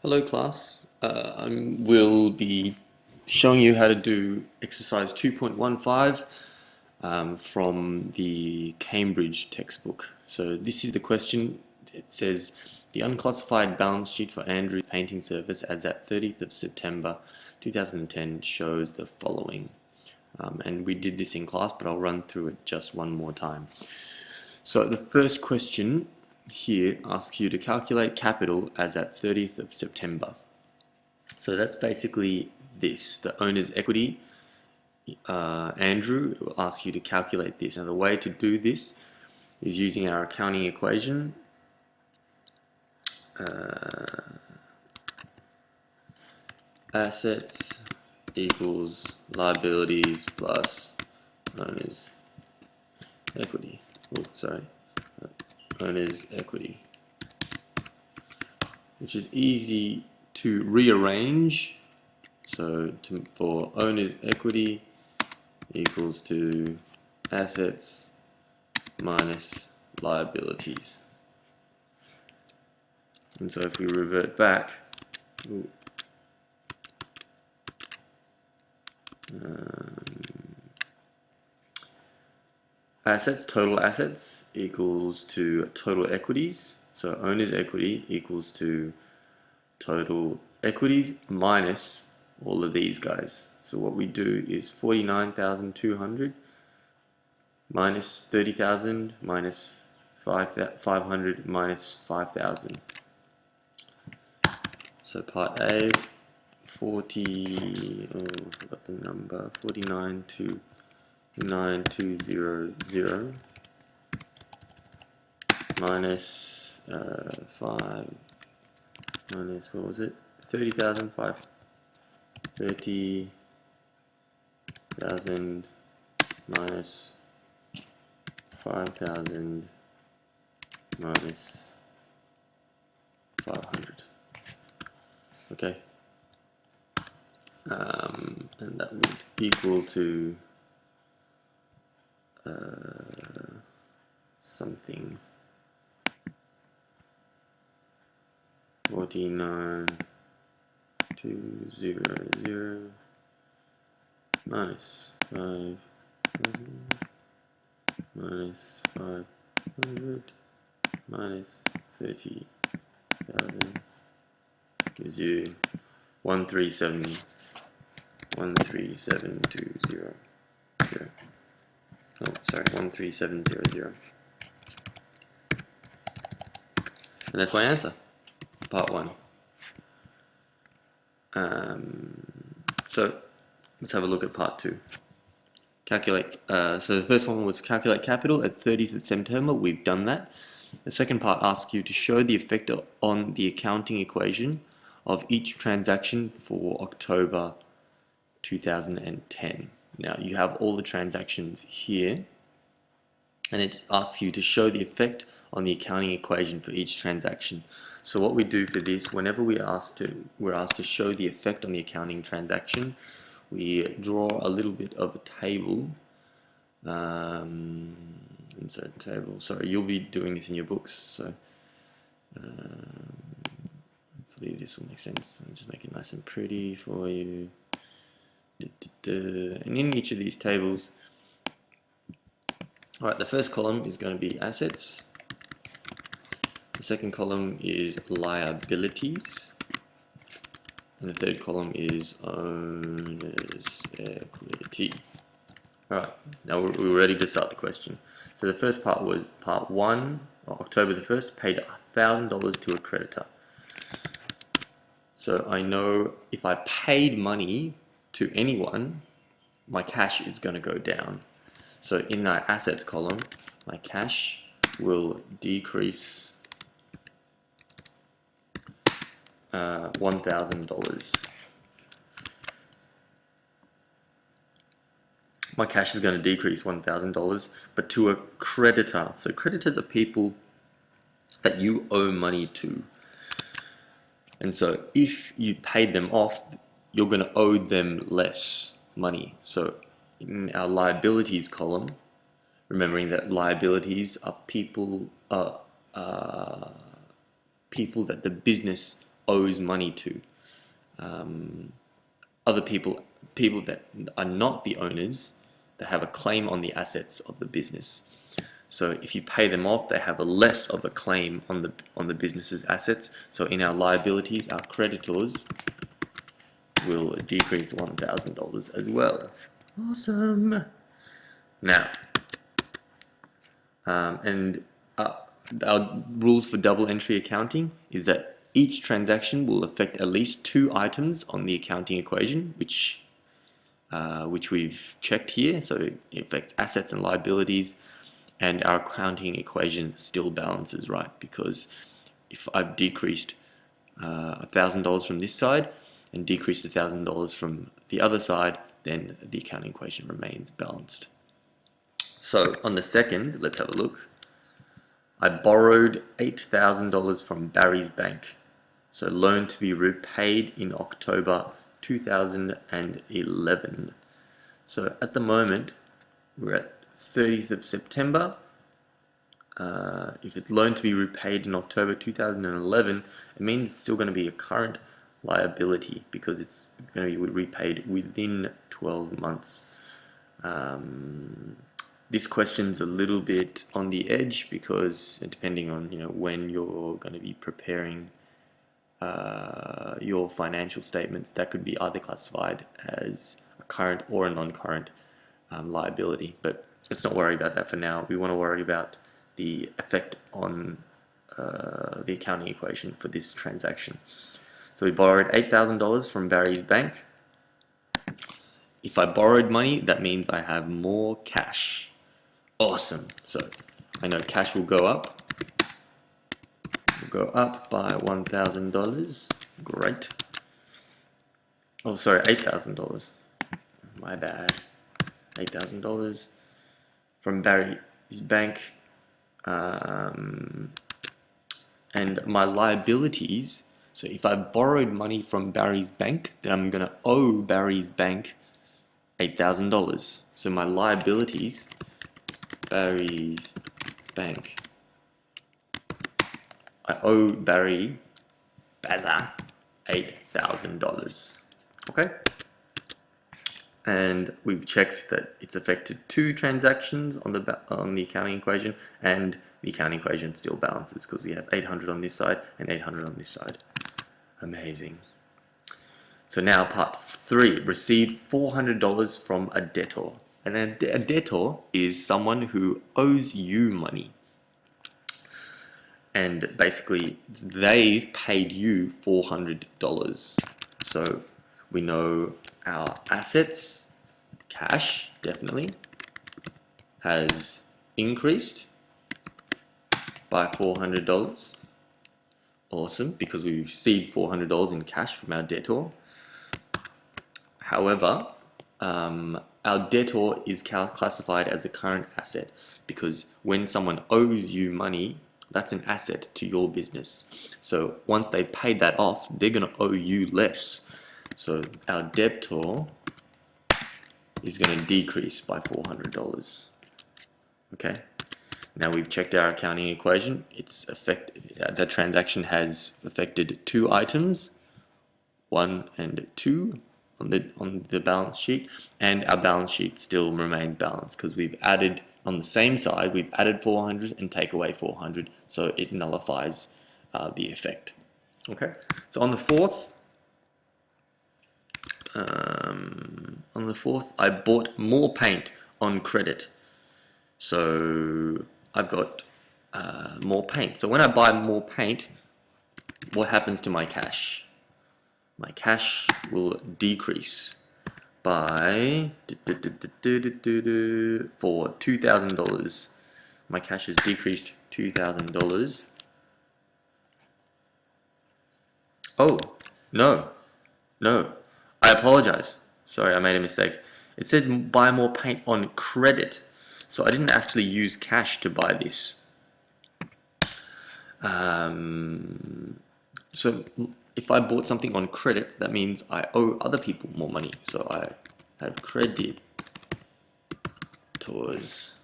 Hello class, I will be showing you how to do exercise 2.15 from the Cambridge textbook. So this is the question. It says the unclassified balance sheet for Andrew's painting service as at 30th of September 2010 shows the following. And we did this in class, but I'll run through it just one more time. So the first question here asks you to calculate capital as at 30th of September. So that's basically this, the owner's equity. Andrew will ask you to calculate this. Now the way to do this is using our accounting equation. Assets equals liabilities plus owner's equity. Oh, sorry. Owner's equity, which is easy to rearrange. So for owner's equity equals to assets minus liabilities. And so if we revert back, total assets equals to total equities. So owner's equity equals to total equities minus all of these guys. So what we do is 49,200 minus 30,000 minus 500 minus 5,000. So part A, 49,200 minus 5 minus, what was it, 30,000 minus 5,000 minus 500. Okay, and that would equal to something 49,200 minus 5,000 minus 500 minus 30,000 gives you 137,200. Oh, sorry, 13700. And that's my answer, part one. So let's have a look at part two. Calculate. So the first one was calculate capital at 30th of September. We've done that. The second part asks you to show the effect on the accounting equation of each transaction for October 2010. Now you have all the transactions here, and it asks you to show the effect on the accounting equation for each transaction. So what we do for this, whenever we're asked to show the effect on the accounting transaction, we draw a little bit of a table. Insert table. Sorry, you'll be doing this in your books, so hopefully this will make sense. I'll just make it nice and pretty for you. And in each of these tables, alright, the first column is going to be assets. The second column is liabilities. And the third column is owner's equity. Alright, now we're ready to start the question. So the first part was part 1, October the 1st, paid $1,000 to a creditor. So I know if I paid money to anyone, my cash is going to go down. So in that assets column, my cash will decrease $1,000. My cash is going to decrease $1,000, but to a creditor. So creditors are people that you owe money to. And so if you paid them off, you're going to owe them less money. So in our liabilities column, remembering that liabilities are people that the business owes money to. Other people that are not the owners, that have a claim on the assets of the business. So if you pay them off, they have a less of a claim on the business's assets. So in our liabilities, our creditors will decrease $1,000 as well. Awesome. Now, and our rules for double entry accounting is that each transaction will affect at least two items on the accounting equation, which we've checked here. So it affects assets and liabilities, and our accounting equation still balances, right? Because if I've decreased $1,000 from this side and decreased $1,000 from the other side, then the accounting equation remains balanced. So on the second, let's have a look. I borrowed $8,000 from Barry's bank. So loan to be repaid in October 2011. So at the moment, we're at 30th of September. If it's loan to be repaid in October 2011, it means it's still going to be a current liability because it's going to be repaid within 12 months. This question's a little bit on the edge because depending on when you're going to be preparing your financial statements, that could be either classified as a current or a non-current liability. But let's not worry about that for now. We want to worry about the effect on the accounting equation for this transaction. So we borrowed $8,000 from Barry's bank. If I borrowed money, that means I have more cash. Awesome. So I know cash will go up. Will go up by $1,000. Great. Oh, sorry, $8,000. My bad. $8,000 from Barry's bank. And my liabilities, so if I borrowed money from Barry's bank, then I'm going to owe Barry's bank $8,000. So my liabilities, Barry's bank, I owe Barry Baza $8,000. Okay? And we've checked that it's affected two transactions on the accounting equation, and the accounting equation still balances because we have 800 on this side and 800 on this side. Amazing. So now part 3, received $400 from a debtor. And a debtor is someone who owes you money. And basically, they've paid you $400. So we know our assets, cash, definitely, has increased by $400. Awesome, because we received $400 in cash from our debtor. However, our debtor is classified as a current asset because when someone owes you money, that's an asset to your business. So once they've paid that off, they're going to owe you less. So our debtor is going to decrease by $400. Okay. Now we've checked our accounting equation. The transaction has affected two items, 1 and 2 on the balance sheet, and our balance sheet still remains balanced because we've added on the same side. We've added 400 and take away 400, so it nullifies the effect. Okay. So on the fourth, I bought more paint on credit. So I've got more paint. So when I buy more paint, what happens to my cash? My cash will decrease by for $2,000. My cash has decreased $2,000. Oh, no, I apologize. Sorry, I made a mistake. It says buy more paint on credit. So I didn't actually use cash to buy this. So if I bought something on credit, that means I owe other people more money. So I have credit towards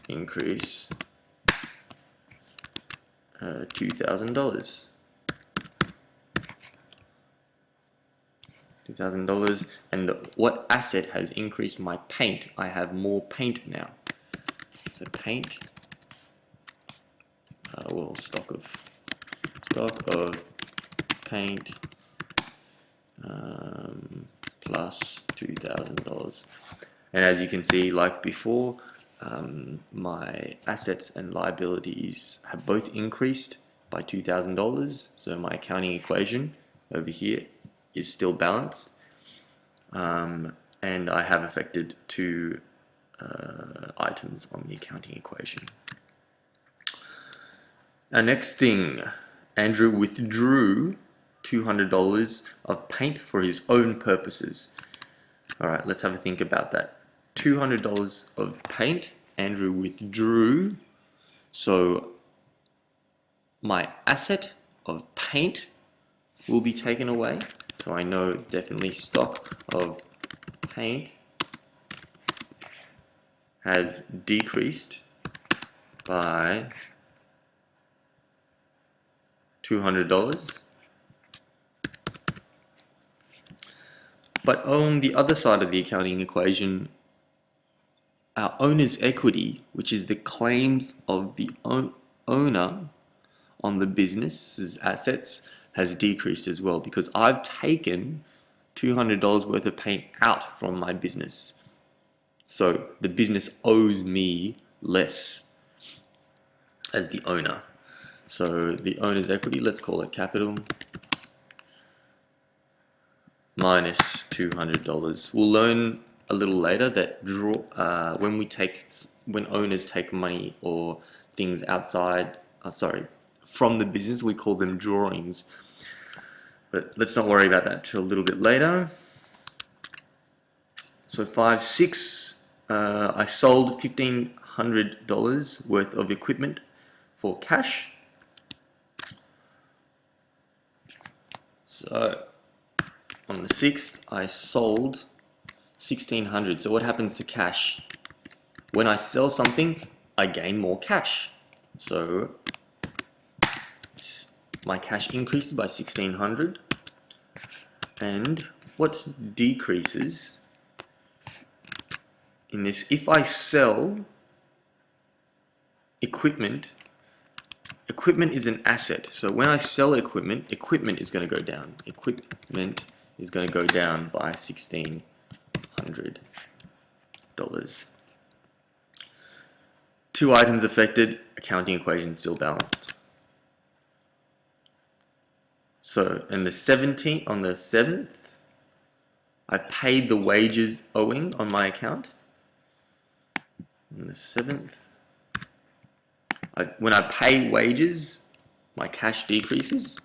increase $2,000. $2,000. And what asset has increased? My paint. I have more paint now. So paint, well, stock of paint plus $2,000. And as you can see, like before, my assets and liabilities have both increased by $2,000. So my accounting equation over here is still balanced. And I have affected two items on the accounting equation. Our next thing, Andrew withdrew $200 of paint for his own purposes. All right, let's have a think about that. $200 of paint, Andrew withdrew. So my asset of paint will be taken away. So I know definitely stock of paint has decreased by $200. But on the other side of the accounting equation, our owner's equity, which is the claims of the owner on the business's assets, has decreased as well because I've taken $200 worth of paint out from my business. So the business owes me less as the owner. So the owner's equity, let's call it capital, minus $200. We'll learn a little later that when owners take money or things outside, from the business, we call them drawings. But let's not worry about that till a little bit later. So 5-6, I sold $1,500 worth of equipment for cash. So on the 6th, I sold $1,600. So what happens to cash? When I sell something, I gain more cash. So my cash increases by $1,600. And what decreases in this, if I sell equipment, equipment is an asset. So when I sell equipment, equipment is going to go down. Equipment is going to go down by $1,600. Two items affected, accounting equation still balanced. So on the 7th, I paid the wages owing on my account. On the 7th, when I pay wages, my cash decreases.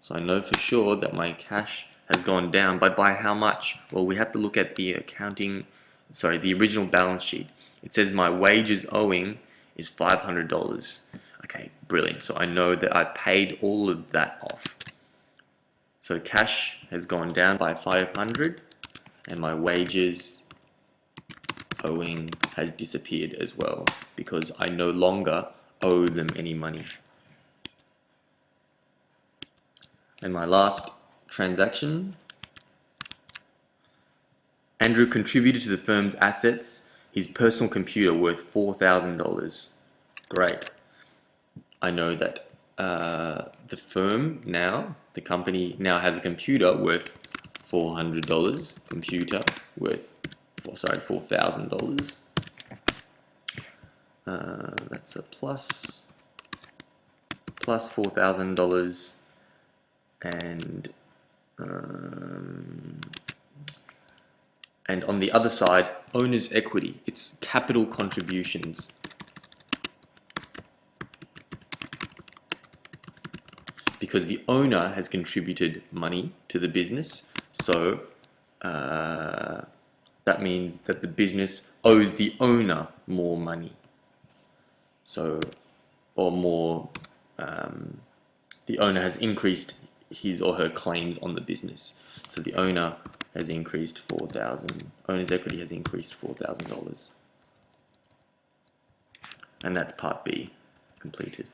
So I know for sure that my cash has gone down, but by how much? Well, we have to look at the the original balance sheet. It says my wages owing is $500. Okay, brilliant. So I know that I paid all of that off. So cash has gone down by $500 and my wages owing has disappeared as well because I no longer owe them any money. And my last transaction, Andrew contributed to the firm's assets his personal computer worth $4,000. Great. I know that the firm now, the company now has a computer worth $400, computer worth, $4,000. That's a plus $4,000, and on the other side, owner's equity, it's capital contributions. Because the owner has contributed money to the business, so that means that the business owes the owner more money. So, or more, the owner has increased his or her claims on the business. So the owner has increased owner's equity has increased $4,000. And that's part B completed.